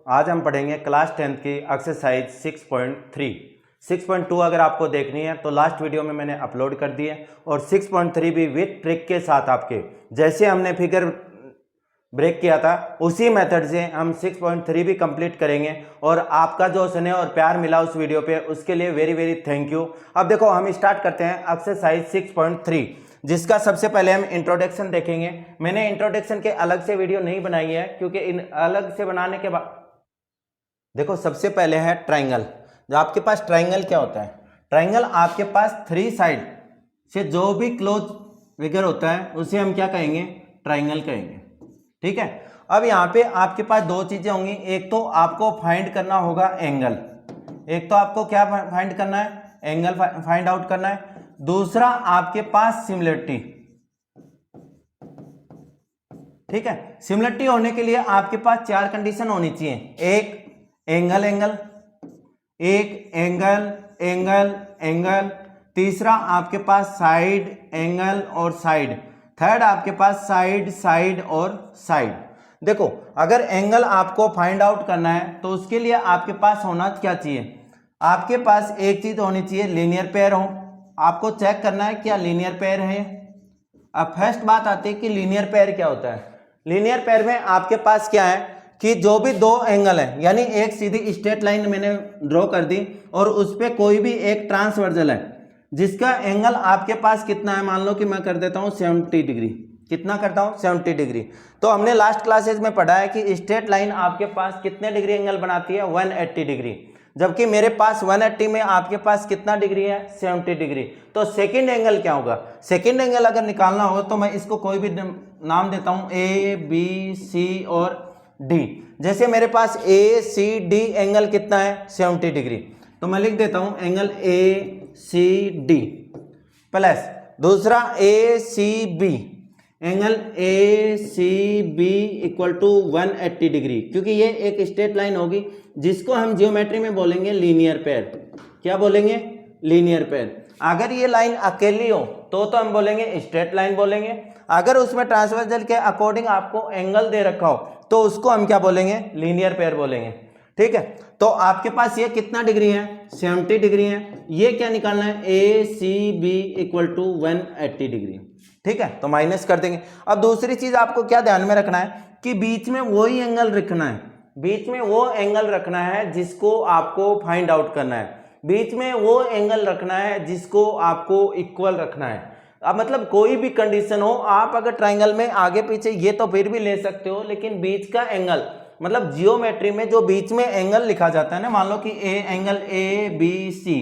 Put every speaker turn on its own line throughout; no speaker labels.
आज हम पढ़ेंगे क्लास 10th की एक्सरसाइज 6.3। 6.2 अगर आपको देखनी है तो लास्ट वीडियो में मैंने अपलोड कर दी है, और 6.3 भी विथ ट्रिक के साथ आपके जैसे हमने फिगर ब्रेक किया था उसी मेथड से हम 6.3 भी कंप्लीट करेंगे। और आपका जो स्नेह और प्यार मिला उस वीडियो पे उसके लिए वेरी वेरी थैंक यू। अब देखो हम स्टार्ट करते हैं एक्सरसाइज 6.3, जिसका सबसे पहले हम इंट्रोडक्शन देखेंगे। मैंने इंट्रोडक्शन के अलग से वीडियो नहीं बनाई है क्योंकि इन अलग से बनाने के बाद देखो सबसे पहले है ट्राइंगल। जो आपके पास ट्राइंगल क्या होता है, ट्राइंगल आपके पास 3 साइड से जो भी क्लोज फिगर होता है उसे हम क्या कहेंगे, ट्राइंगल कहेंगे। ठीक है। अब यहाँ पे आपके पास दो चीजें होंगी, एक तो आपको फाइंड करना होगा एंगल, एक तो आपको क्या फाइंड करना है, एंगल फाइंड आउट करना है। दूसरा आपके पास सिमिलरिटी। ठीक है। सिमिलरिटी होने के लिए आपके पास 4 कंडीशन होनी चाहिए। एक एंगल एंगल, एक एंगल एंगल एंगल, तीसरा आपके पास साइड एंगल और साइड, थर्ड आपके पास साइड साइड और साइड। देखो अगर एंगल आपको फाइंड आउट करना है तो उसके लिए आपके पास होना क्या चाहिए, आपके पास एक चीज होनी चाहिए लीनियर पेयर हो। आपको चेक करना है क्या लीनियर पेयर है। अब फर्स्ट बात आती है कि लीनियर पेयर क्या होता है। लीनियर पेयर में आपके पास क्या है कि जो भी दो एंगल है, यानी एक सीधी स्ट्रेट लाइन मैंने ड्रॉ कर दी और उस पर कोई भी एक ट्रांसवर्जल है जिसका एंगल आपके पास कितना है, मान लो कि मैं कर देता हूं 70 डिग्री। कितना करता हूं, 70 डिग्री। तो हमने लास्ट क्लासेस में पढ़ा है कि स्ट्रेट लाइन आपके पास कितने डिग्री एंगल बनाती है, 180 डिग्री, जबकि मेरे पास 180 में आपके पास कितना डिग्री है, 70 डिग्री। तो सेकंड एंगल क्या होगा, सेकंड एंगल अगर निकालना हो तो मैं इसको कोई भी नाम देता हूं, ए बी सी और डी। जैसे मेरे पास ए सी डी एंगल कितना है, 70 डिग्री, तो मैं लिख देता हूं angle A C D plus दूसरा A C B, angle A C B equal to 180 degree, क्योंकि ये एक स्ट्रेट लाइन होगी जिसको हम जियोमेट्री में बोलेंगे लीनियर पेयर। क्या बोलेंगे, लीनियर पेयर। अगर ये लाइन अकेली हो तो हम बोलेंगे स्ट्रेट लाइन बोलेंगे। अगर उसमें ट्रांसवर्जल के अकॉर्डिंग आपको एंगल दे रखा हो तो उसको हम क्या बोलेंगे, लीनियर पेयर बोलेंगे। ठीक है। तो आपके पास ये कितना डिग्री है, 70 डिग्री है। ये क्या निकालना है, A C B equal to 180 degree. ठीक है, तो माइनस कर देंगे। अब दूसरी चीज आपको क्या ध्यान में रखना है कि बीच में वही एंगल रखना है, बीच में वो एंगल रखना है जिसको आपको फाइंड आउट करना है, बीच में वो एंगल रखना है जिसको आपको इक्वल रखना है। अब मतलब कोई भी कंडीशन हो, आप अगर ट्राइंगल में आगे पीछे ये तो फिर भी ले सकते हो, लेकिन बीच का एंगल मतलब जियोमेट्री में जो बीच में एंगल लिखा जाता है ना, मान लो कि angle A B C,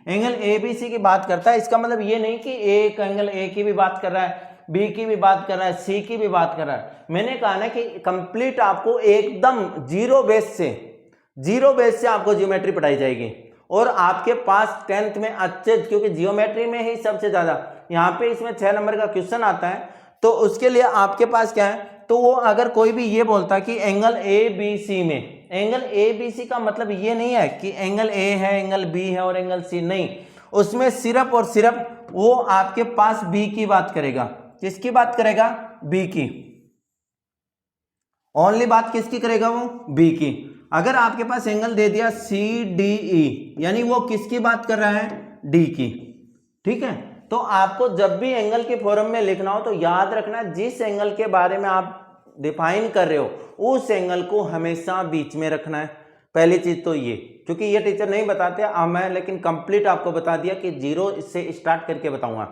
angle A B C की बात करता है, इसका मतलब ये नहीं कि एक एंगल ए की भी बात कर रहा है, बी की भी बात कर रहा है, सी की भी बात कर रहा है। मैंने कहा ना कि कंप्लीट आपको एकदम जीरो बेस से आपको जियोमेट्री पढ़ाई जाएगी। और आपके पास 10th में अच्छे, क्योंकि जियोमेट्री में ही सबसे ज्यादा यहाँ पे इसमें 6 नंबर का क्वेश्चन आता है, तो उसके लिए आपके पास क्या है, तो वो अगर कोई भी ये बोलता कि एंगल ए बी सी में, एंगल ए बी सी का मतलब ये नहीं है कि एंगल ए है, एंगल बी है और एंगल सी, नहीं, उसमें सिर्फ और सिर्फ वो आपके पास बी की बात करेगा। किसकी बात करेगा, बी की, ओनली बात किसकी करेगा, वो बी की। अगर आपके पास एंगल दे दिया सी डी ई, यानी वो किसकी बात कर रहा है, डी की। ठीक है। तो आपको जब भी एंगल के फॉर्म में लिखना हो तो याद रखना जिस एंगल के बारे में आप डिफाइन कर रहे हो उस एंगल को हमेशा बीच में रखना है। पहली चीज तो ये, क्योंकि ये टीचर नहीं बताते मैं, लेकिन कंप्लीट आपको बता दिया कि जीरो इससे स्टार्ट करके बताऊंगा।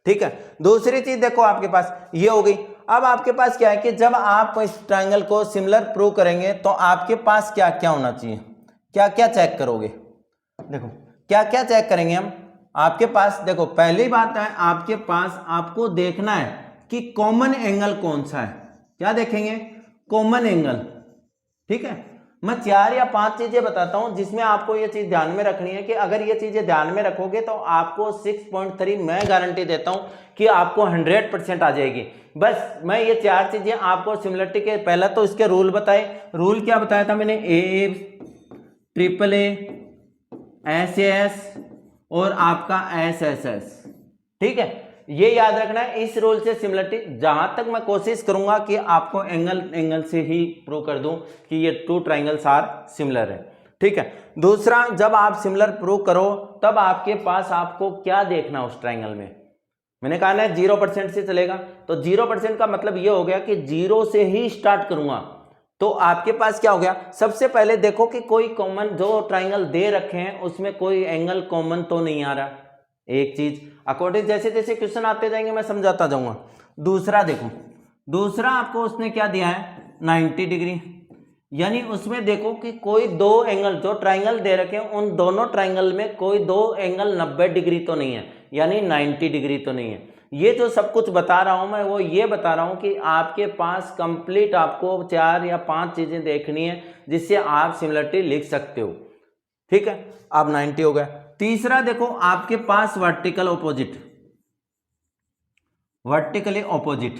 ठीक है। दूसरी चीज देखो आपके पास ये हो गई। अब आपके पास क्या है कि जब आप इस ट्राइंगल को सिमिलर प्रूव करेंगे तो आपके पास क्या क्या होना चाहिए, क्या क्या चेक करोगे। देखो क्या क्या चेक करेंगे हम, आपके पास देखो पहली बात है आपके पास आपको देखना है कि कॉमन एंगल कौन सा है। क्या देखेंगे, कॉमन एंगल। ठीक है। मैं 4 या 5 चीजें बताता हूं जिसमें आपको ये चीज ध्यान में रखनी है कि अगर ये चीजें ध्यान में रखोगे तो आपको 6.3 मैं गारंटी देता हूं कि आपको 100% आ जाएगी। बस मैं ये 4 चीजें आपको सिमिलरिटी के, पहला तो इसके रूल बताए। रूल क्या बताया था मैंने, ए ट्रिपल ए एस एस और आपका एस एस एस। ठीक है। ये याद रखना है, इस रूल से सिमिलरिटी जहां तक मैं कोशिश करूंगा कि आपको एंगल से ही प्रूव कर दूं कि ये टू ट्राइंगल्स आर सिमिलर है। ठीक है, दूसरा, जब आप सिमिलर प्रूव करो तब आपके पास आपको क्या देखना उस ट्राइंगल में। मैंने कहा ना 0% से चलेगा, तो 0% का मतलब ये हो गया कि 0 से ही स्टार्ट करूंगा। तो आपके पास क्या हो गया, सबसे पहले देखो कि कोई कॉमन जो ट्राइंगल दे रखे हैं उसमें कोई एंगल कॉमन तो नहीं आ रहा। एक चीज अकॉर्डिंग जैसे जैसे क्वेश्चन आते जाएंगे मैं समझाता जाऊंगा। दूसरा देखो, दूसरा आपको उसने क्या दिया है 90 डिग्री, यानी उसमें देखो कि कोई दो एंगल जो ट्राइंगल दे रखे हैं उन दोनों ट्राइंगल में कोई दो एंगल 90 डिग्री तो नहीं है, यानी 90 डिग्री तो नहीं है। ये जो सब कुछ बता रहा हूं मैं वो ये बता रहा हूं कि आपके पास कंप्लीट आपको 4 या 5 चीजें देखनी है जिससे आप सिमिलरिटी लिख सकते हो। ठीक है, अब 90 हो गया। तीसरा देखो आपके पास vertical opposite, vertically opposite,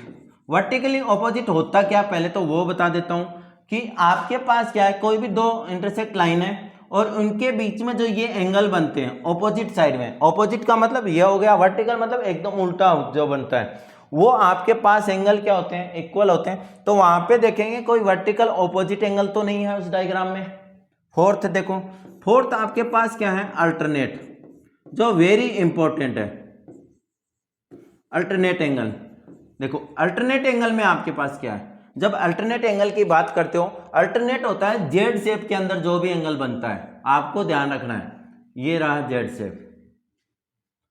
vertically opposite होता क्या पहले तो वो बता देता हूं कि आपके पास क्या है, कोई भी दो इंटरसेक्ट लाइन है और उनके बीच में जो ये एंगल बनते हैं ऑपोजिट साइड में, ऑपोजिट का मतलब ये हो गया, वर्टिकल मतलब एकदम उल्टा जो बनता है, वो आपके पास एंगल क्या होते हैं, इक्वल होते हैं। तो वहां पे देखेंगे कोई वर्टिकल ऑपोजिट एंगल तो नहीं है उस डायग्राम में। फोर्थ देखो, फोर्थ आपके पास क्या है, अल्टरनेट, जो वेरी इंपॉर्टेंट है, अल्टरनेट एंगल। देखो अल्टरनेट एंगल में आपके पास क्या है, जब अल्टरनेट एंगल की बात करते हो, अल्टरनेट होता है जेड शेप के अंदर जो भी एंगल बनता है, आपको ध्यान रखना है, ये रहा जेड शेप।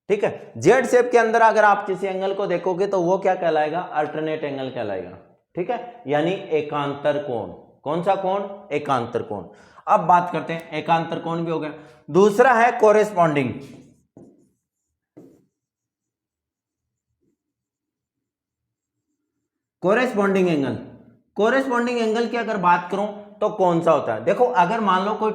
ठीक है, जेड शेप के अंदर अगर आप किसी एंगल को देखोगे तो वो क्या कहलाएगा, अल्टरनेट एंगल कहलाएगा। ठीक है, यानी एकांतर कोण। कौन सा कोण, एकांतर कोण। अब बात करते हैं, एकांतर कोण भी हो गया। दूसरा है corresponding, corresponding angle. Corresponding angle की अगर बात करूं तो कौन सा होता है, देखो अगर मान लो कोई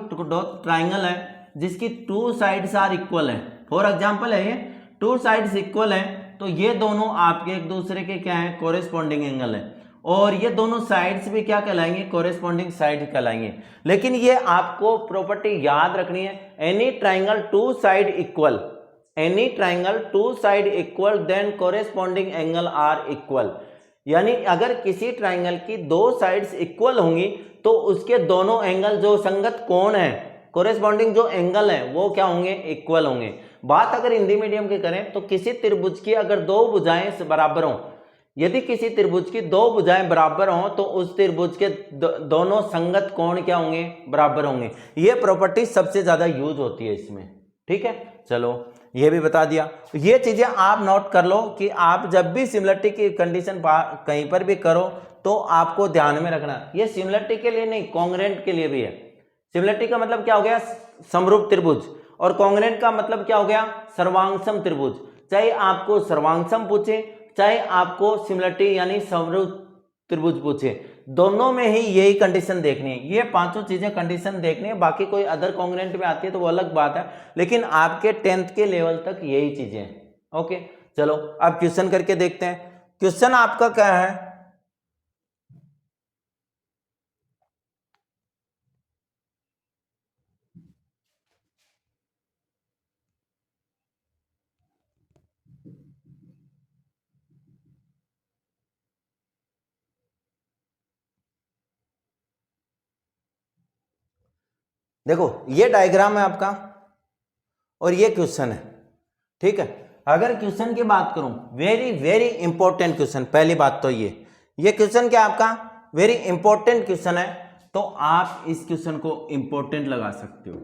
ट्राइंगल है जिसकी टू साइड्स आर इक्वल है, फॉर एग्जांपल है ये टू साइड्स इक्वल है, तो ये दोनों आपके एक दूसरे के क्या है, कोरेस्पॉन्डिंग एंगल है, और ये दोनों साइड्स भी क्या कहलाएंगे, कोरेस्पॉन्डिंग साइड कहलाएंगे। लेकिन ये आपको प्रॉपर्टी याद रखनी है, any triangle two side equal, any triangle two side equal then corresponding angle are equal. यानी अगर किसी ट्राइंगल की दो साइड्स इक्वल होंगी तो उसके दोनों एंगल जो संगत कोण है, कोरेस्पॉन्डिंग जो एंगल है वो क्या होंगे, इक्वल होंगे। बात अगर हिंदी मीडियम की करें तो किसी त्रिभुज की अगर दो भुजाएं बराबर हों, यदि किसी त्रिभुज की दो भुजाएं बराबर हों तो उस त्रिभुज के दोनों संगत कोण क्या होंगे, बराबर होंगे। ये प्रॉपर्टी सबसे ज्यादा यूज होती है इसमें। ठीक है, चलो ये भी बता दिया। ये चीजें आप नोट कर लो कि आप जब भी सिमिलरिटी की कंडीशन कहीं पर भी करो तो आपको ध्यान में रखना, ये सिमिलरिटी के लिए नहीं, कॉन्ग्रुएंट के लिए भी है। सिमिलरिटी का मतलब क्या हो गया, समरूप त्रिभुज, और कॉन्ग्रुएंट का मतलब क्या हो गया, सर्वांगसम त्रिभुज। चाहे आपको सर्वांगसम पूछे चाहे आपको सिमिलरिटी यानी समरूप त्रिभुज पूछे, दोनों में ही यही कंडीशन देखनी है, ये पांचों चीजें कंडीशन देखनी है। बाकी कोई अदर कॉन्ग्रुएंट में आती है तो वो अलग बात है, लेकिन आपके 10th के लेवल तक यही चीजें हैं। ओके, चलो अब क्वेश्चन करके देखते हैं। क्वेश्चन आपका क्या है, देखो ये डायग्राम है आपका और ये क्वेश्चन है। ठीक है, अगर क्वेश्चन की बात करूं, वेरी वेरी इंपॉर्टेंट क्वेश्चन, पहली बात तो ये क्वेश्चन क्या आपका वेरी इंपॉर्टेंट क्वेश्चन है, तो आप इस क्वेश्चन को इंपॉर्टेंट लगा सकते हो।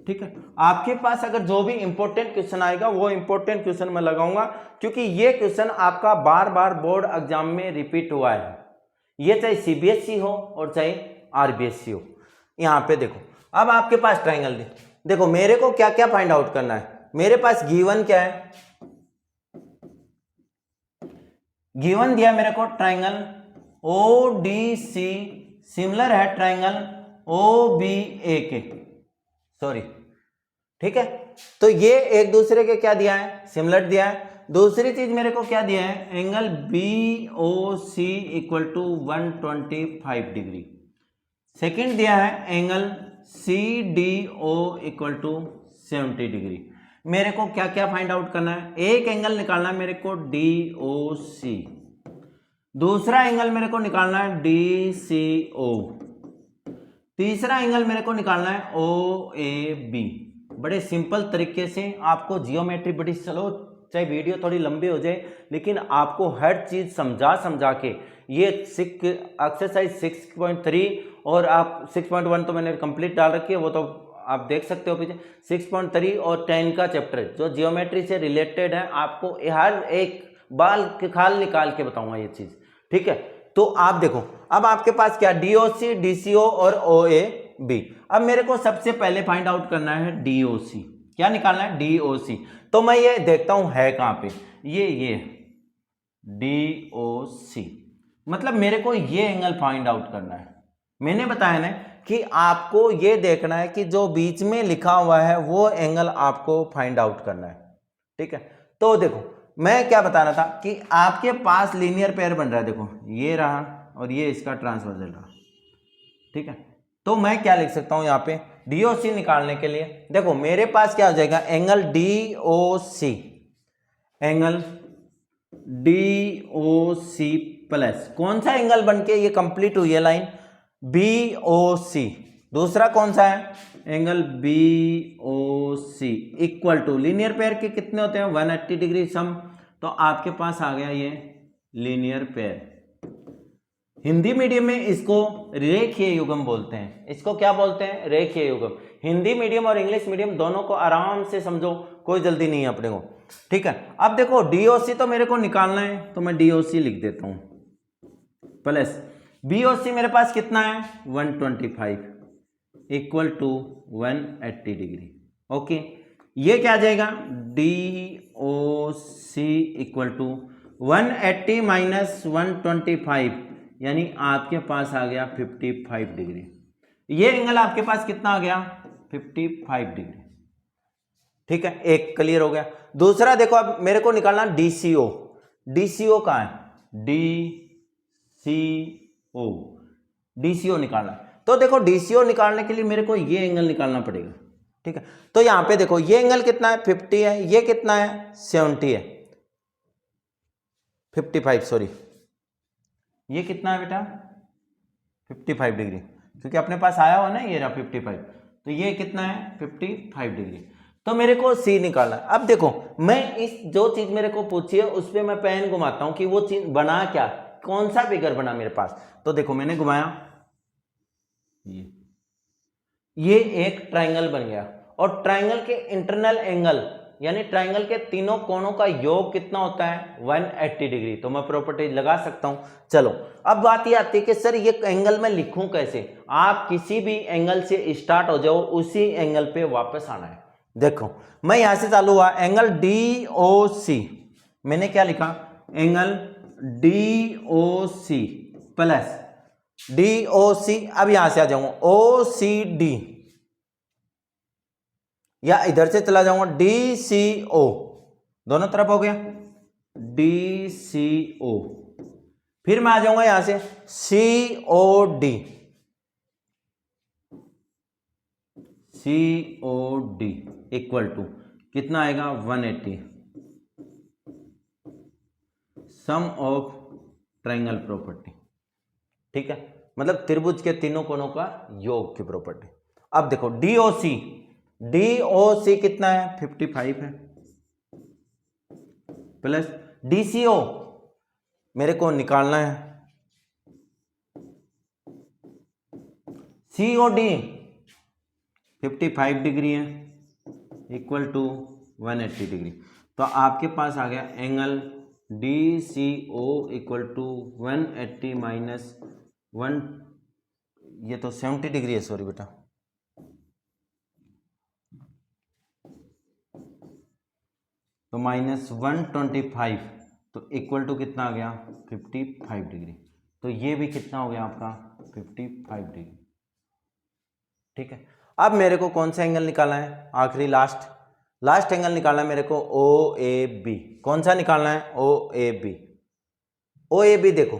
ठीक है, आपके पास अगर जो भी इंपॉर्टेंट क्वेश्चन आएगा वो इंपॉर्टेंट क्वेश्चन मैं लगाऊंगा, क्योंकि ये क्वेश्चन आपका बार बार बोर्ड एग्जाम में रिपीट हुआ है, ये चाहे सीबीएसई हो और चाहे आरबीएसई हो। यहां पे देखो, अब आपके पास ट्राइंगल देखो, मेरे को क्या क्या फाइंड आउट करना है, मेरे पास गिवन क्या है, गिवन दिया मेरे को ट्राइंगल ओडीसी सिमिलर है ट्राइंगल ओबीए के, सॉरी। ठीक है, तो ये एक दूसरे के क्या दिया है, सिमिलर दिया है। दूसरी चीज मेरे को क्या दिया है, angle BOC equal to 125 degree. Second दिया है angle CDO equal to 70 degree. मेरे को क्या क्या फाइंड आउट करना है, एक एंगल निकालना है मेरे को DOC, दूसरा एंगल मेरे को निकालना है DCO, तीसरा एंगल मेरे को निकालना है OAB। बड़े सिंपल तरीके से आपको जियोमेट्री बड़ी स्लो, चाहे वीडियो थोड़ी लंबी हो जाए लेकिन आपको हर चीज समझा समझा के ये एक्सरसाइज 6.3 और आप 6.1 तो मैंने कंप्लीट डाल रखी है, वो तो आप देख सकते हो पीछे। 6.3 और 10 का चैप्टर जो जियोमेट्री से रिलेटेड है, आपको हर एक बाल के खाल निकाल के बताऊंगा ये चीज, ठीक है। तो आप देखो अब आपके पास क्या DOC, DCO और OAB। अब मेरे को सबसे पहले फाइंड आउट करना है DOC, क्या निकालना है DOC। तो मैं ये देखता हूं है कहां पे, ये DOC, मतलब मेरे को ये एंगल फाइंड आउट करना है। मैंने बताया ना कि आपको ये देखना है कि जो बीच में लिखा हुआ है वो एंगल आपको फाइंड आउट करना है, ठीक है। तो देखो मैं क्या बता रहा था कि आपके पास लीनियर पेयर बन रहा है, देखो ये रहा और ये इसका ट्रांसवर्सल रहा, ठीक है। तो मैं क्या लिख सकता हूं यहां पे DOC निकालने के लिए, देखो मेरे पास क्या हो जाएगा angle DOC, angle DOC plus कौन सा एंगल बनके ये कंप्लीट हुई है लाइन BOC, दूसरा कौन सा है angle BOC equal to linear pair के कितने होते हैं 180 डिग्री सम। तो आपके पास आ गया ये लीनियर पेयर। हिंदी मीडियम में इसको रेखीय युग्म बोलते हैं, इसको क्या बोलते हैं रेखीय युग्म। हिंदी मीडियम और इंग्लिश मीडियम दोनों को आराम से समझो, कोई जल्दी नहीं है अपने को, ठीक है। अब देखो DOC तो मेरे को निकालना है तो मैं DOC लिख देता हूं प्लस BOC मेरे पास कितना है 125 इक्वल टू 180 डिग्री, ओके। ये क्या आ जाएगा DOC इक्वल टू 180 माइनस 125, यानी आपके पास आ गया 55 डिग्री। ये एंगल आपके पास कितना आ गया 55 डिग्री, ठीक है। एक क्लियर हो गया। दूसरा देखो अब मेरे को निकालना DCO, DCO कहां है DCO निकालना है। तो देखो DCO निकालने के लिए मेरे को ये एंगल निकालना पड़ेगा, ठीक है। तो यहां पे देखो ये एंगल कितना है 50 है, ये कितना है 70 है, 55 सॉरी, ये कितना है बेटा 55 डिग्री, क्योंकि अपने पास आया हुआ ना ये रहा 55, तो ये कितना है 55 डिग्री। तो मेरे को C निकालना है। अब देखो मैं इस जो चीज मेरे को पूछी है उस पर मैं पेन घुमाता हूं कि वो चीज बना क्या, कौन सा फिगर बना मेरे पास। तो देखो मैंने घुमाया, ये एक ट्राइंगल बन गया और ट्राइंगल के इंटरनल एंगल यानी ट्राइंगल के तीनों कोणों का योग कितना होता है 180 डिग्री। तो मैं प्रॉपर्टी लगा सकता हूं। चलो अब बात ये आती है कि सर ये एंगल मैं लिखूं कैसे। आप किसी भी एंगल से स्टार्ट हो जाओ, उसी एंगल पे वापस आना है। देखो मैं यहां से चालू हुआ एंगल DOC, मैंने क्या लिखा एंगल DOC प्लस DOC, अब यहां से आ जाऊंगा OCD, या इधर से चला जाऊंगा DCO, दोनों तरफ हो गया DCO, फिर मैं आ जाऊंगा यहां से COD इक्वल टू कितना आएगा 180, सम ऑफ ट्राइंगल प्रॉपर्टी, ठीक है, मतलब त्रिभुज के तीनों कोणों का योग की प्रॉपर्टी। अब देखो DOC कितना है 55 है, प्लस DCO मेरे को निकालना है COD 55 डिग्री है इक्वल टू 180 डिग्री। तो आपके पास आ गया angle DCO equal to 180 minus 1, ये तो 70 डिग्री है सॉरी बेटा, तो माइनस 125, तो इक्वल टू कितना आ गया 55 डिग्री। तो ये भी कितना हो गया आपका 55 डिग्री, ठीक है। अब मेरे को कौन सा एंगल निकालना है, आखिरी लास्ट एंगल निकालना है मेरे को OAB। कौन सा निकालना है OAB देखो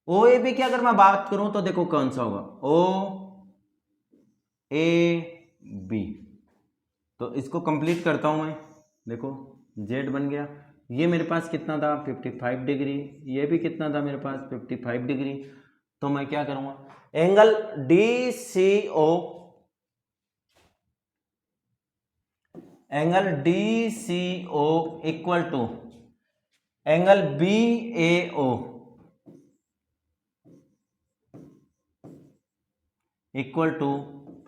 OAB की अगर मैं बात करूं तो देखो कौन सा होगा OAB, तो इसको कंप्लीट करता हूं मैं। देखो जेड बन गया, ये मेरे पास कितना था 55 डिग्री, ये भी कितना था मेरे पास 55 डिग्री। तो मैं क्या करूंगा, angle DCO equal to angle BAO equal to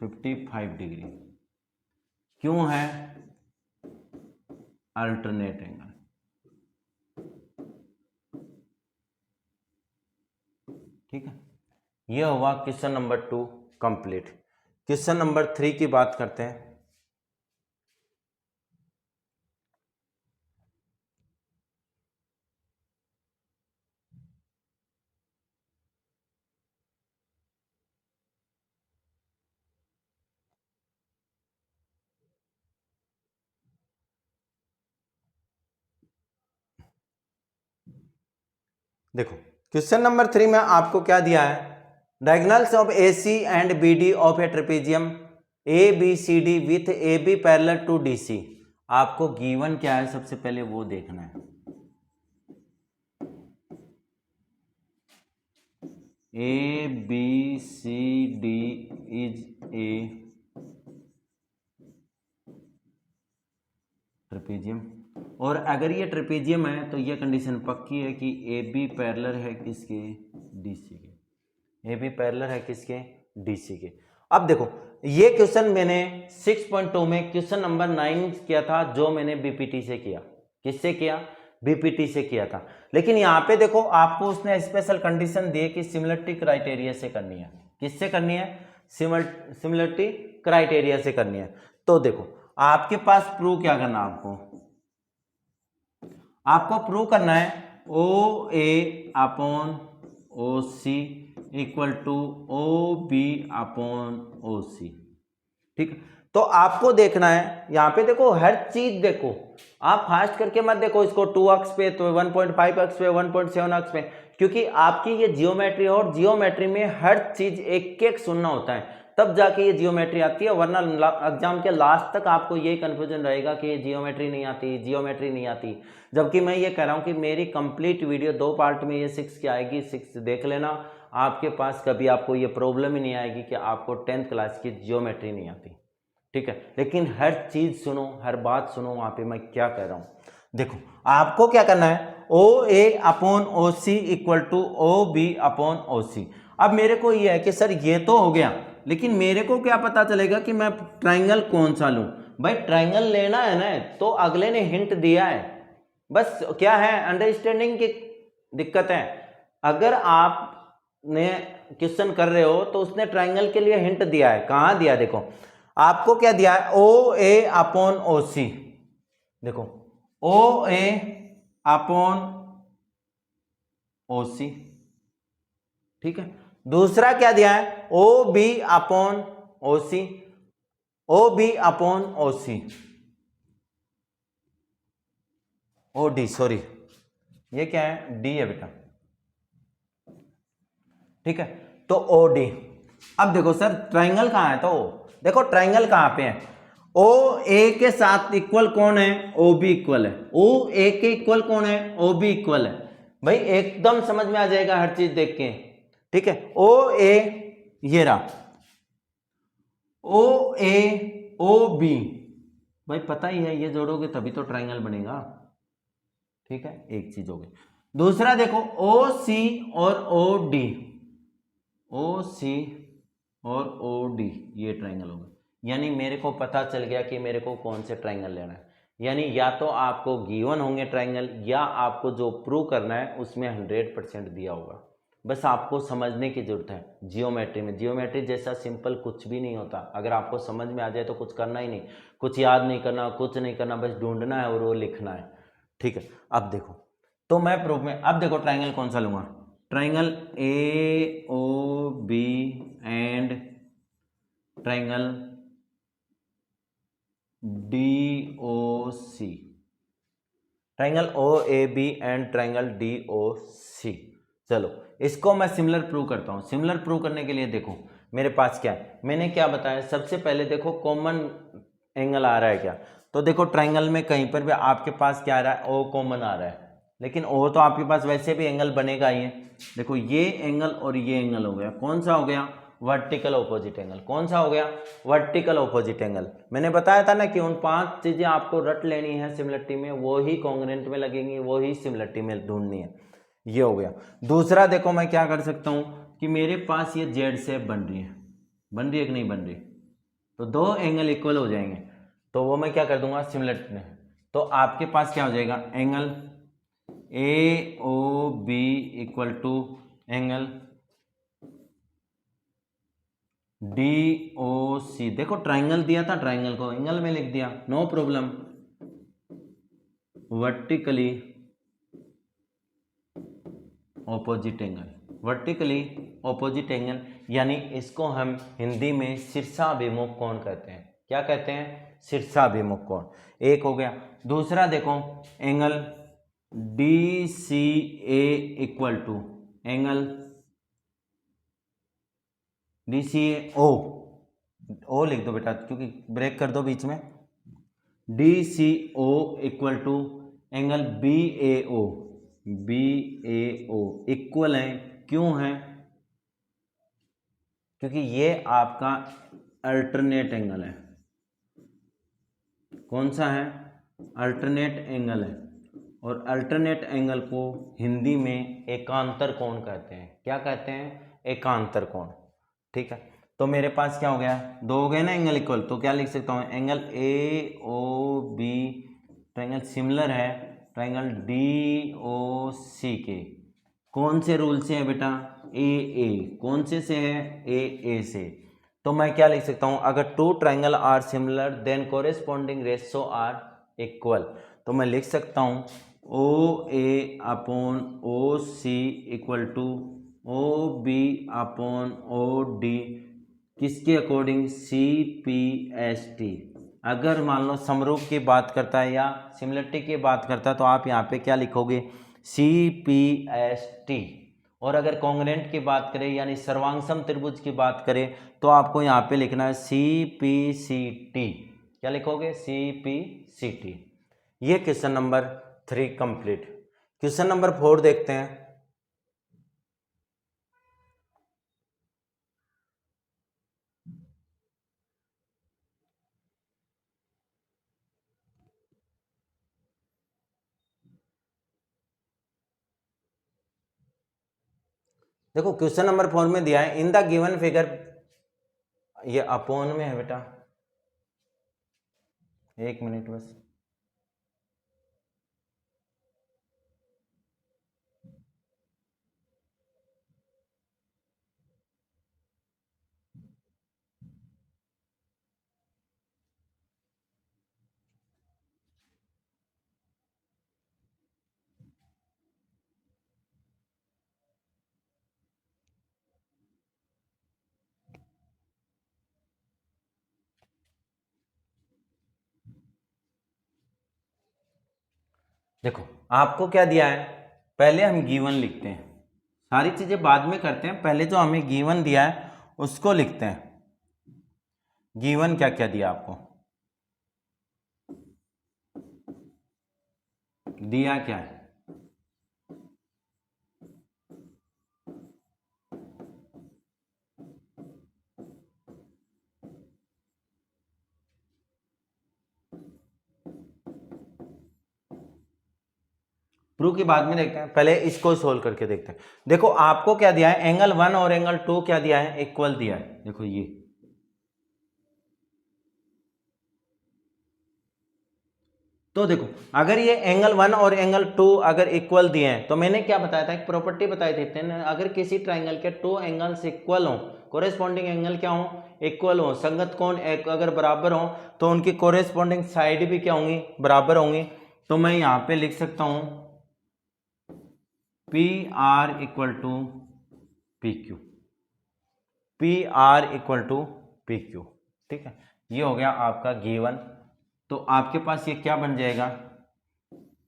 55 degree. क्यों है, अल्टरनेट एंगल। ठीक है, यह हुआ question number 2 complete. Question number 3 की बात करते हैं। देखो क्वेश्चन नंबर 3 में आपको क्या दिया है, diagonals of AC and BD of a trapezium ABCD with AB parallel to DC। आपको गिवन क्या है, सबसे पहले वो देखना है। ABCD इज ए ट्रेपेजियम, और अगर ये ट्रेपेजियम है तो ये कंडीशन पक्की है कि AB पैरेलल है किसके, DC के। AB पैरेलल है किसके, DC के। अब देखो ये क्वेश्चन मैंने 6.2 में क्वेश्चन नंबर 9 किया था, जो मैंने BPT से किया। किससे किया, BPT से किया था। लेकिन यहाँ पे देखो आपको उसने स्पेशल कंडीशन दी कि सिमिलरिटी क्राइटेरिया से करनी है। किससे करनी है, सिमिलरिटी क्राइटेरिया से करनी है। तो देखो आपके पास प्रूव क्या करना है, आपको प्रूव करना है OA upon OC equal to OB upon OC। ठीक है, तो आपको देखना है यहाँ पे, देखो हर चीज देखो, आप फास्ट करके मत देखो इसको 2 अक्ष पे, तो 1.5 अक्ष पे, 1.7 अक्ष पे, क्योंकि आपकी ये जियोमेट्री है और जियोमेट्री में हर चीज एक एक सुनना होता है, तब जाके ये जियोमेट्री आती है। वरना एग्जाम के लास्ट तक आपको यही कंफ्यूजन रहेगा कि ये जियोमेट्री नहीं आती, जियोमेट्री नहीं आती। जबकि मैं ये कह रहा हूँ कि मेरी कंप्लीट वीडियो 2 पार्ट में ये 6 की आएगी, 6 देख लेना, आपके पास कभी आपको ये प्रॉब्लम ही नहीं आएगी कि आपको 10th क्लास की जियोमेट्री नहीं आती। ठीक है, लेकिन हर चीज सुनो, हर बात सुनो, वहां पे मैं क्या कह रहा हूं। देखो आपको क्या करना है, OA upon OC equal to OB upon OC। अब मेरे को ये है कि सर ये तो हो गया, लेकिन मेरे को क्या पता चलेगा कि मैं ट्राइंगल कौन सा लूं। भाई ट्राइंगल लेना है ना, तो अगले ने हिंट दिया है, बस क्या है अंडरस्टैंडिंग की दिक्कत है। अगर आप ने क्वेश्चन कर रहे हो तो उसने ट्राइंगल के लिए हिंट दिया है। कहां दिया, देखो आपको क्या दिया है, OA अपॉन OC। देखो OA अपॉन OC। ठीक है, दूसरा क्या दिया है, OB upon OC, OB upon OC, OD, sorry ये क्या है, D है बेटा। ठीक है, तो OD। अब देखो सर ट्राइंगल कहां है, तो देखो ट्राइंगल कहां पे है, OA के साथ इक्वल कौन है, OB इक्वल है। OA के इक्वल कौन है, OB इक्वल है। भाई एकदम समझ में आ जाएगा हर चीज देख के। ठीक है, OA ये रहा, OA OB, भाई पता ही है, ये जोड़ोगे तभी तो ट्राइंगल बनेगा। ठीक है, एक चीज हो गई। दूसरा देखो OC और OD, OC और OD ये ट्राइंगल होगा। यानी मेरे को पता चल गया कि मेरे को कौन से ट्राइंगल लेना है। यानी या तो आपको गिवन होंगे ट्राइंगल, या आपको जो प्रूव करना है उसमें 100% दिया होगा। बस आपको समझने की जरूरत है। जियोमेट्री में, जियोमेट्री जैसा सिंपल कुछ भी नहीं होता। अगर आपको समझ में आ जाए तो कुछ करना ही नहीं, कुछ याद नहीं करना, कुछ नहीं करना, बस ढूंढना है और वो लिखना है। ठीक है, अब देखो तो मैं प्रूफ में, अब देखो ट्राइंगल कौन सा लूंगा, triangle AOB and triangle DOC, triangle OAB and triangle DOC। चलो इसको मैं सिमिलर प्रूव करता हूं। सिमिलर प्रूव करने के लिए देखो मेरे पास क्या है, मैंने क्या बताया, सबसे पहले देखो कॉमन एंगल आ रहा है क्या? तो देखो ट्रायंगल में कहीं पर भी आपके पास क्या आ रहा है, ओ कॉमन आ रहा है, लेकिन ओ तो आपके पास वैसे भी एंगल बनेगा ही है। देखो ये एंगल और ये एंगल हो गया, कौन सा हो गया? Vertical opposite angle. कौन सा हो गया? Vertical opposite angle. मैंने बताया था ना कि उन 5 चीजें आपको रट लेनी है सिमिलरिटी में, वो ही कॉन्ग्रुएंट में लगेंगी, वो ही सिमिलरिटी में ढूंढनी है। ये हो गया। दूसरा देखो मैं क्या कर सकता हूं कि मेरे पास ये जेड शेप बन रही है, बन रही है कि नहीं बन रही? तो 2 एंगल इक्वल हो जाएंगे, तो वो मैं क्या कर दूंगा, सिमिलरिटी में। तो आपके पास क्या हो जाएगा, angle A O B equal to angle D O C. देखो ट्राइंगल दिया था, ट्राइंगल को एंगल में लिख दिया, no problem. Vertically opposite angle, vertically opposite angle, यानी इसको हम हिंदी में शीर्षाभिमुख कोण कहते हैं। क्या कहते हैं? शीर्षाभिमुख कोण। एक हो गया। दूसरा देखो angle D C A equal to angle D C A O लिख दो बेटा, क्योंकि ब्रेक कर दो बीच में। D C O equal to angle B A O, B A O equal है। क्यों है? क्योंकि ये आपका अल्टरनेट एंगल है। कौन सा है? अल्टरनेट एंगल है। और अल्टरनेट एंगल को हिंदी में एकांतर कोण कहते हैं। क्या कहते हैं? एकांतर कोण। ठीक है, तो मेरे पास क्या हो गया, 2 हो गए ना एंगल इक्वल, तो क्या लिख सकता हूँ, angle A O B triangle similar है ट्रायंगल डी ओ सी के। कौन से रूल से है बेटा? ए कौन से है? ए से। तो मैं क्या लिख सकता हूं, अगर 2 triangle are similar then corresponding ratio are equal, तो मैं लिख सकता हूं O A upon O C equal to O B upon O D, किसके according? C P S T. अगर मान लो समरूप की बात करता है या सिमिलरिटी की बात करता है, तो आप यहाँ पे क्या लिखोगे? C P S T. और अगर कॉन्ग्रुएंट की बात करें यानी सर्वांगसम त्रिभुज की बात करें, तो आपको यहाँ पे लिखना है सी पी सी टी। क्या लिखोगे? C P C T. ये question number 3 complete. Question number 4 देखते हैं। देखो क्वेश्चन नंबर 4 में दिया है, इन द गिवन फिगर, ये अपोन में है बेटा, 1 मिनट बस। देखो आपको क्या दिया है, पहले हम गिवन लिखते हैं, सारी चीजें बाद में करते हैं, पहले जो हमें गिवन दिया है उसको लिखते हैं। गिवन क्या क्या दिया आपको, दिया क्या है? प्रूफ की बाद में देखते हैं, पहले इसको सोल्व करके देखते हैं। देखो आपको क्या दिया है, एंगल 1 और एंगल 2 क्या दिया है, इक्वल दिया है। देखो ये, तो देखो अगर ये एंगल 1 और एंगल 2 अगर इक्वल दिए हैं, तो मैंने क्या बताया था, एक प्रॉपर्टी बताई थी, अगर किसी ट्राइंगल के 2 एंगल्स इक्वल हो, कोरेस्पॉन्डिंग एंगल क्या हो, इक्वल हो, संगत कोण एक अगर बराबर हो, तो उनकी कोरेस्पॉन्डिंग साइड भी क्या होंगी, बराबर होंगी। तो मैं यहाँ पे लिख सकता हूं P R equal to P Q, P R equal to P Q. ठीक है, ये हो गया आपका गिवन। तो आपके पास ये क्या बन जाएगा,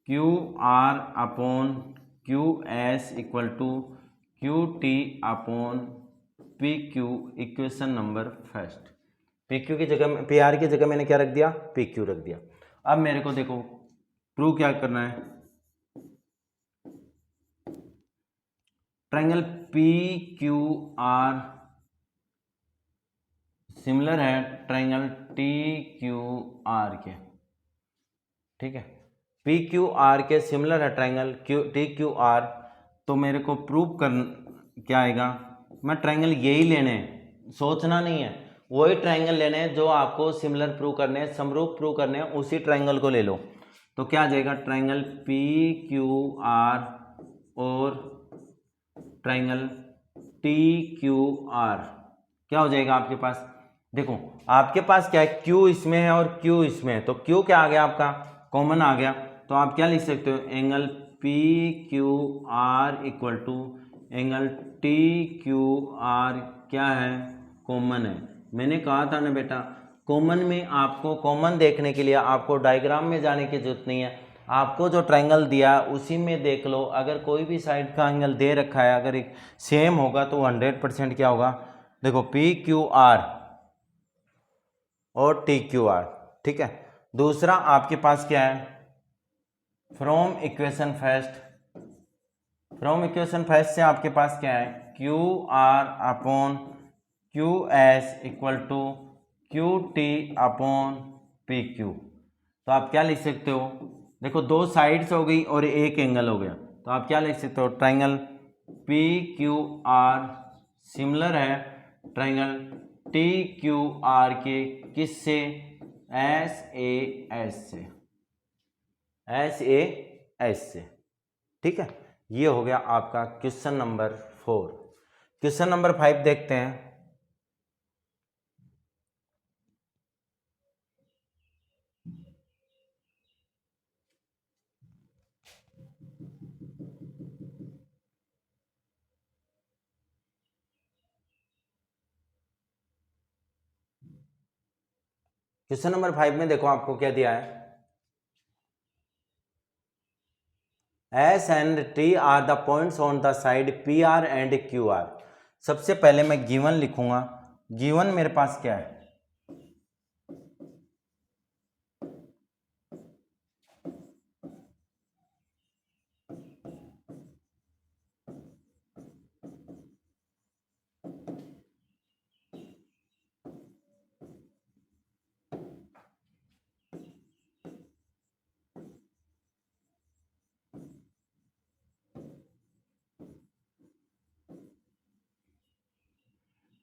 Q R upon Q S equal to Q T upon P Q, equation number first. P Q की जगह, पी आर की जगह मैंने क्या रख दिया, पी क्यू रख दिया। अब मेरे को देखो प्रूव क्या करना है, triangle P Q are similar है ट्रायंगल टी क्यू आर के, ठीक है, पी क्यू आर के सिमिलर है ट्रायंगल टी क्यू आर। तो मेरे को प्रूव कर क्या आएगा, मैं ट्रायंगल यही लेने हैं, सोचना नहीं है, वही ट्रायंगल लेने हैं जो आपको सिमिलर प्रूव करने हैं, समरूप प्रूव करने हैं, उसी ट्रायंगल को ले लो। तो क्या आ जाएगा, ट्रायंगल पी क्यू आर और ट्रायंगल टी क्यू आर क्या हो जाएगा आपके पास, देखो आपके पास क्या है, Q इसमें है और Q इसमें है, तो Q क्या आ गया आपका, कॉमन आ गया। तो आप क्या लिख सकते हो, angle P Q R equal to angle T Q R क्या है, कॉमन है। मैंने कहा था ना बेटा, कॉमन में आपको, कॉमन देखने के लिए आपको डायग्राम में जाने की जरूरत नहीं है, आपको जो ट्रायंगल दिया उसी में देख लो। अगर कोई भी साइड का एंगल दे रखा है, अगर एक सेम होगा तो 100% क्या होगा, देखो पी क्यू आर और टी क्यू आर, ठीक है। दूसरा आपके पास क्या है, from equation first, from equation first से आपके पास क्या है, Q R upon Q S equal to Q T upon P Q. तो आप क्या लिख सकते हो, देखो दो साइड्स हो गई और एक एंगल हो गया, तो आप क्या लिख सकते हो, triangle P Q are similar है ट्रायंगल टी क्यू आर के, किससे, एस ए एस से, एस ए एस से, ठीक है। ये हो गया आपका क्वेश्चन नंबर 4। क्वेश्चन नंबर 5 देखते हैं। क्वेश्चन नंबर 5 में देखो आपको क्या दिया है, S and T R the points on the side P R and Q R. सबसे पहले मैं गिवन लिखूंगा, गिवन मेरे पास क्या है,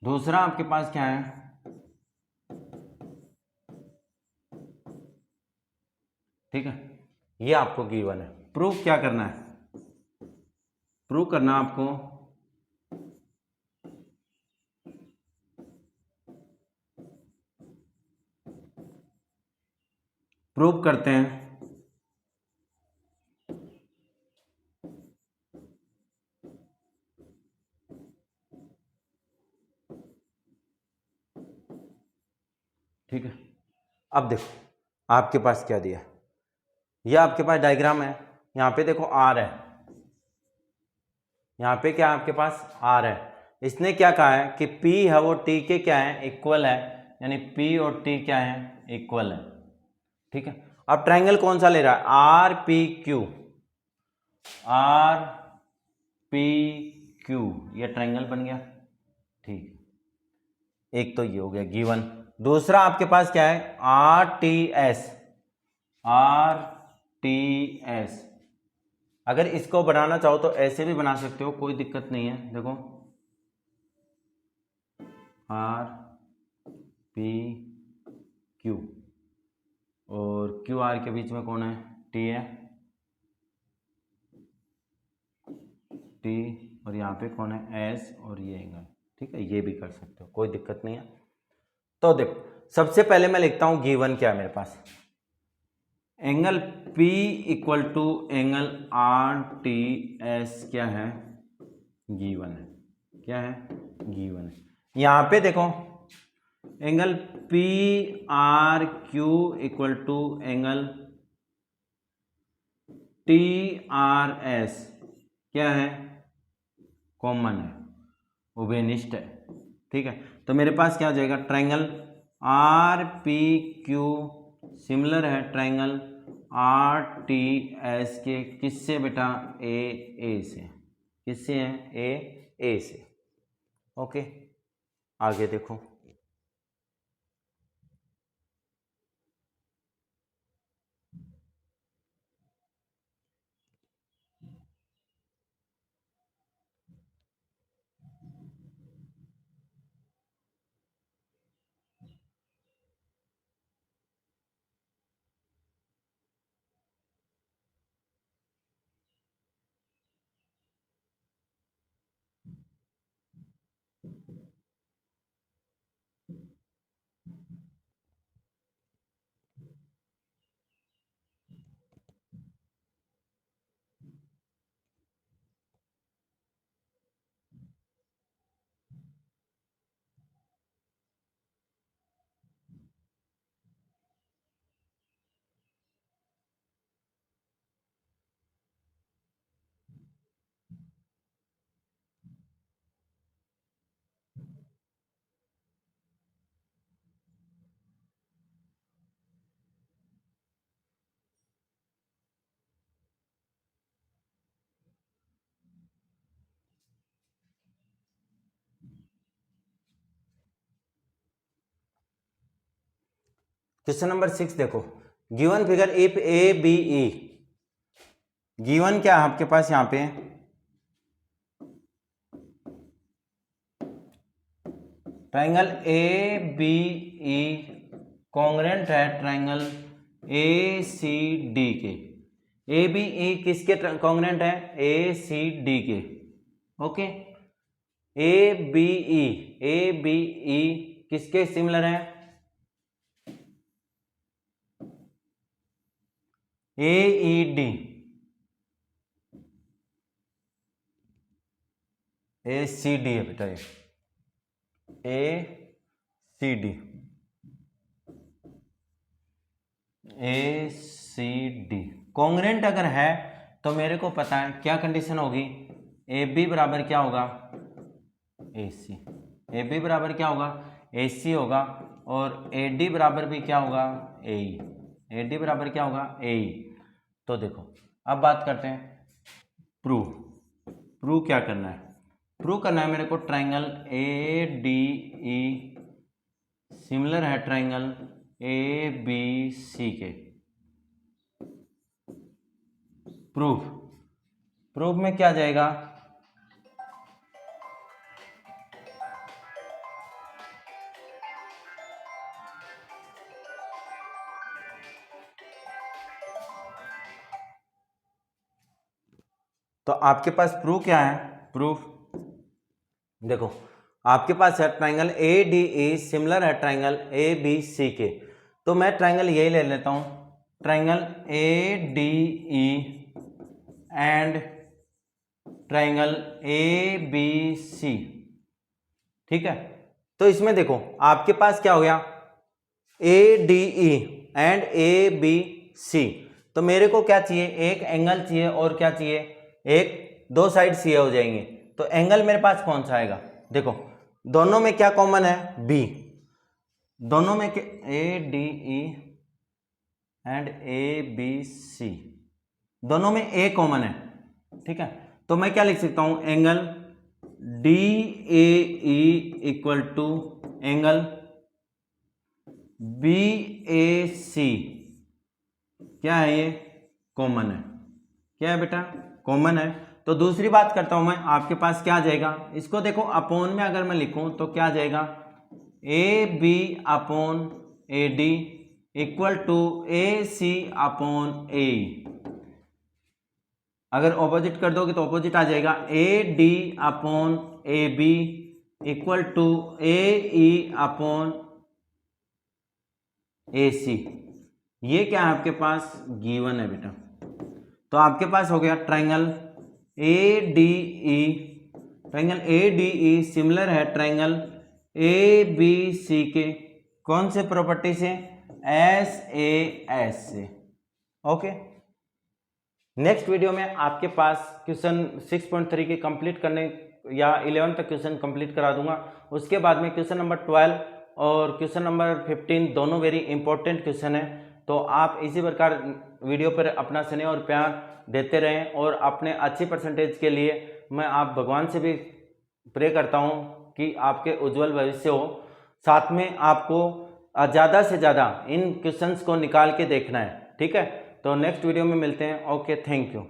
दूसरा आपके पास क्या है, ठीक है, ये आपको गिवन है। प्रूफ क्या करना है, प्रूव करना आपको प्रूव करते हैं, ठीक है। अब देखो आपके पास क्या दिया, ये आपके पास डायग्राम है, यहाँ पे देखो आर है, यहाँ पे क्या आपके पास आर है। इसने क्या कहा है कि P है वो T के क्या है, इक्वल है, यानी P और T क्या है, इक्वल है, ठीक है। अब ट्रायंगल कौन सा ले रहा है, R P Q, R P Q, ये ट्रायंगल बन गया, ठीक। एक तो ये हो गया गिवन। दूसरा आपके पास क्या है, are T S, are T S. अगर इसको बनाना चाहो तो ऐसे भी बना सकते हो, कोई दिक्कत नहीं है। देखो आर पी क्यू और क्यू आर के बीच में कौन है, टी है, टी, और यहाँ पे कौन है, एस, और ये एंगल, ठीक है। ये भी कर सकते हो, कोई दिक्कत नहीं है। तो देखो सबसे पहले मैं लिखता हूँ गिवन क्या है मेरे पास, angle P equal to angle R T S क्या है, गिवन है, क्या है, गिवन है। यहाँ पे देखो angle P R Q equal to angle T R S क्या है, कॉमन है, उभयनिष्ठ है, ठीक है। तो मेरे पास क्या हो जाएगा, triangle R P Q similar है ट्राइंगल आर टी एस के किससे बेटा, ए से। किससे है, ए से। ओके, आगे देखो। क्वेश्चन नंबर 6 देखो, given figure if A B E, given क्या है आपके पास यहाँ पे, triangle A B E congruent है ट्राइंगल ए सी डी के। ए बी ई किसके कॉन्ग्रेंट है, ए सी डी के। ओके, ए बी ई किसके सिमिलर है, ए ई डी, ए सी डी है बेटा, ए सी डी, ए सी डी कॉन्ग्रेंट अगर है तो मेरे को पता है क्या कंडीशन होगी, ए बी बराबर क्या होगा, ए सी। ए बी बराबर क्या होगा, ए सी होगा, और ए डी बराबर भी क्या होगा, ए ई। ए डी बराबर क्या होगा, ए ई। तो देखो अब बात करते हैं प्रूव क्या करना है, प्रूव करना है मेरे को triangle A D E similar है ट्राइंगल ए बी सी के। प्रूफ में क्या जाएगा, तो आपके पास प्रूफ क्या है, प्रूफ देखो आपके पास है triangle A D E similar है ट्राइंगल ए बी सी के। तो मैं ट्राइंगल यही ले लेता हूं, triangle A D E and triangle A B C. ठीक है, तो इसमें देखो आपके पास क्या हो गया, A D E and A B C. तो मेरे को क्या चाहिए, एक एंगल चाहिए और क्या चाहिए, एक दो साइड सी हो जाएंगे। तो एंगल मेरे पास कौन सा आएगा, देखो दोनों में क्या कॉमन है, बी। दोनों में A D E and A B C, दोनों में ए कॉमन है। ठीक है, तो मैं क्या लिख सकता हूं, angle D A E equal to angle B A C, क्या है ये, कॉमन है। क्या है बेटा, कॉमन है। तो दूसरी बात करता हूं मैं, आपके पास क्या आ जाएगा, इसको देखो अपोन में अगर मैं लिखूं तो क्या आ जाएगा, A B upon A D equal to A C upon A. अगर ऑपोजिट कर दोगे तो ऑपोजिट आ जाएगा, A D upon A B equal to A E upon A C. ये क्या है आपके पास, गिवन है बेटा। तो आपके पास हो गया triangle A D E, triangle A D E similar है ट्राइंगल ए बी सी के कौन से प्रॉपर्टी से, एस ए एस से। ओके, नेक्स्ट वीडियो में आपके पास क्वेश्चन 6.3 के कंप्लीट करने या 11 तक क्वेश्चन कंप्लीट करा दूंगा। उसके बाद में क्वेश्चन नंबर 12 और क्वेश्चन नंबर 15 दोनों वेरी इंपॉर्टेंट क्वेश्चन है। तो आप इसी प्रकार वीडियो पर अपना स्नेह और प्यार देते रहें और अपने अच्छी परसेंटेज के लिए मैं आप भगवान से भी प्रे करता हूं कि आपके उज्जवल भविष्य हो। साथ में आपको ज़्यादा से ज़्यादा इन क्वेश्चंस को निकाल के देखना है, ठीक है। तो नेक्स्ट वीडियो में मिलते हैं। Okay, thank you.